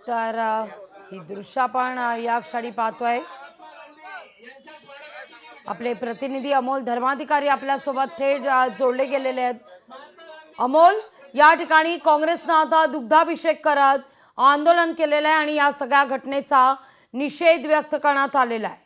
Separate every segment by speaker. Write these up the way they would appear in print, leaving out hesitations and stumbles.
Speaker 1: तर ही दृश्य आपण या क्षणी पाहतोय। आपले प्रतिनिधी अमोल धर्माधिकारी आपल्यासोबत थेट जोडले गेलेले आहेत। अमोल, या ठिकाणी काँग्रेसनं आता दुग्धाभिषेक करत आंदोलन केलेलं आहे आणि या सगळ्या घटनेचा निषेध व्यक्त करण्यात आलेला आहे।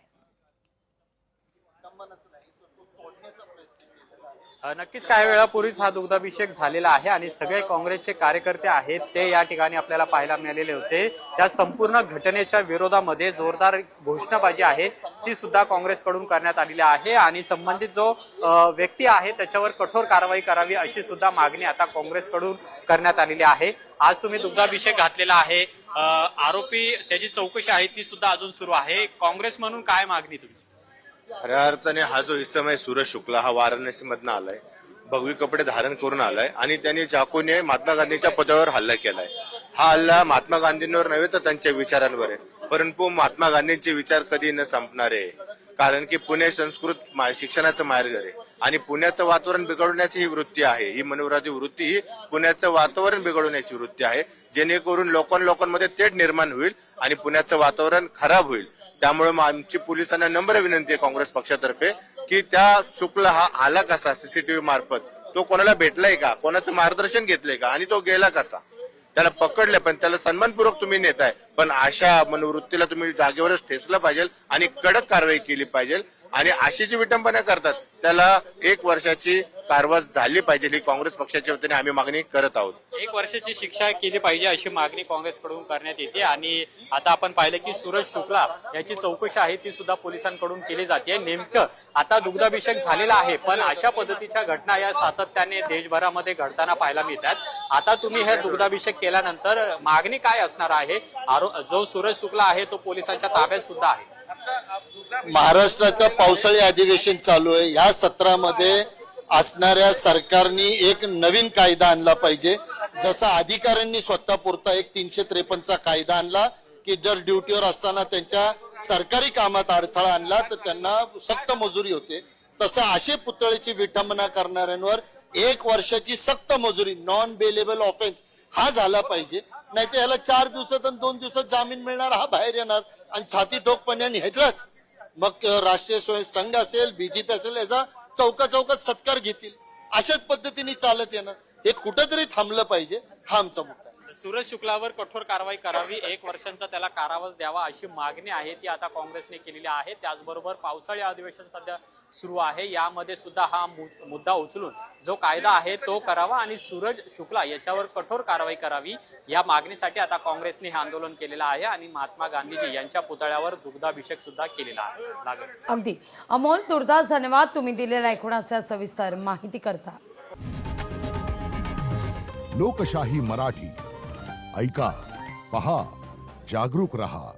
Speaker 2: नक्कीच काही वेळापूर्वीच हा दुग्धाभिषेक झालेला आहे आणि सगळे काँग्रेसचे कार्यकर्ते आहेत ते या ठिकाणी आपल्याला पाहायला मिळालेले होते। त्या संपूर्ण घटनेच्या विरोधामध्ये जोरदार घोषणाबाजी आहे ती सुद्धा काँग्रेसकडून करण्यात आलेली आहे आणि संबंधित जो व्यक्ती आहे त्याच्यावर कठोर कारवाई करावी अशी सुद्धा मागणी आता काँग्रेसकडून करण्यात आलेली आहे। आज तुम्ही दुग्धाभिषेक घातलेला आहे, आरोपी त्याची चौकशी आहे ती सुद्धा अजून सुरू आहे। काँग्रेस म्हणून काय मागणी तुमची?
Speaker 3: खऱ्या अर्थाने हा जो इसम आहे सूरज शुक्ला हा वाराणसी मधनं आलाय, भगवी कपडे धारण करून आलाय आणि त्यांनी चाकूने महात्मा गांधीच्या पुतळ्यावर हल्ला केलाय। हा हल्ला महात्मा गांधींवर नव्हे तर त्यांच्या विचारांवर आहे, परंतु महात्मा गांधींचे विचार कधी न संपणार आहे, कारण की पुणे संस्कृत शिक्षणाचं माहेरघर आहे आणि पुण्याचं वातावरण बिघडवण्याची ही वृत्ती आहे। ही मनोवादी वृत्ती ही पुण्याचं वातावरण बिघडवण्याची वृत्ती आहे, जेणेकरून लोकांमध्ये तेढ निर्माण होईल आणि पुण्याचं वातावरण खराब होईल। त्यामुळे आमची पोलिसांना नम्र विनंती आहे काँग्रेस पक्षातर्फे की त्या शुक्ला हा आला कसा, सीसीटीव्ही मार्फत तो कोणाला भेटलाय का, कोणाचं मार्गदर्शन घेतलंय का आणि तो गेला कसा, त्याला पकडले पण त्याला सन्मानपूर्वक तुम्ही नेताय, पण अशा मनोवृत्तीला तुम्ही जागेवरच ठेचलं पाहिजे आणि कडक कारवाई केली पाहिजे आणि अशी जी विटंबना करतात त्याला 1 वर्षाची कारवाई झाली पाहिजे ही काँग्रेस पक्षाच्या वतीने आम्ही मागणी करत आहोत।
Speaker 2: 1 वर्षाची शिक्षा केली पाहिजे अशी मागणी काँग्रेसकडून करण्यात येते आणि आता आपण पाहिलं की सूरज शुक्ला याची चौकशी आहे ती सुद्धा पोलिसांकडून केली जाते। नेमकं आता दुग्धाभिषेक झालेला आहे पण अशा पद्धतीच्या घटना या सातत्याने देशभरामध्ये घडताना पाहायला मिळतात। आता तुम्ही हे दुग्धाभिषेक केल्यानंतर मागणी काय असणार आहे? जो सूरज शुक्ला आहे तो पोलिसांच्या ताब्यात सुद्धा आहे।
Speaker 4: महाराष्ट्राचं पावसाळी अधिवेशन चालू आहे, या सत्रामध्ये असणाऱ्या सरकारने एक नवीन कायदा आणला पाहिजे। जसा अधिकाऱ्यांनी स्वतःपुरता एक 353 कायदा आणला की जर ड्युटीवर असताना त्यांच्या सरकारी कामात अडथळा आणला तर त्यांना सक्त मजुरी होते, तसं असे पुतळेची विटंबना करणाऱ्यांवर 1 वर्षाची सक्त मजुरी नॉन बेलेबल ऑफेन्स हा झाला पाहिजे। नाही तर याला 4 दिवसात आणि 2 दिवसात जामीन मिळणार, हा बाहेर येणार आणि छाती ठोकपणाने ह्यातलाच मग राष्ट्रीय स्वयंसेवक संघ असेल, बीजेपी असेल, याचा चौकात सत्कार घेतील। अशाच पद्धतीने चालत येणार, हे कुठेतरी थांबलं पाहिजे, हा आमचा मुद्दा आहे।
Speaker 2: सूरज शुक्लावर कठोर कारवाई करावी, 1 वर्षांचा त्याला कारावास द्यावा अशी मागणी आहे ती आता काँग्रेसने केलेली आहे। त्याचबरोबर पावसाळी अधिवेशन सध्या सुरू आहे, यामध्ये सुद्धा हा मुद्दा उचलून जो कायदा आहे तो करावा आणि सूरज शुक्ला याच्यावर कठोर कारवाई करावी या मागणीसाठी आता काँग्रेसने हे आंदोलन केलेलं आहे आणि महात्मा गांधीजी यांच्या पुतळ्यावर दुग्धाभिषेक सुद्धा केलेला आहे।
Speaker 1: अगदी अमोल, तुर्तास धन्यवाद तुम्ही दिलेल्या एकूणाच्या सविस्तर माहिती करता।
Speaker 5: लोकशाही मराठी ऐका, पहा, जागरूक रहा।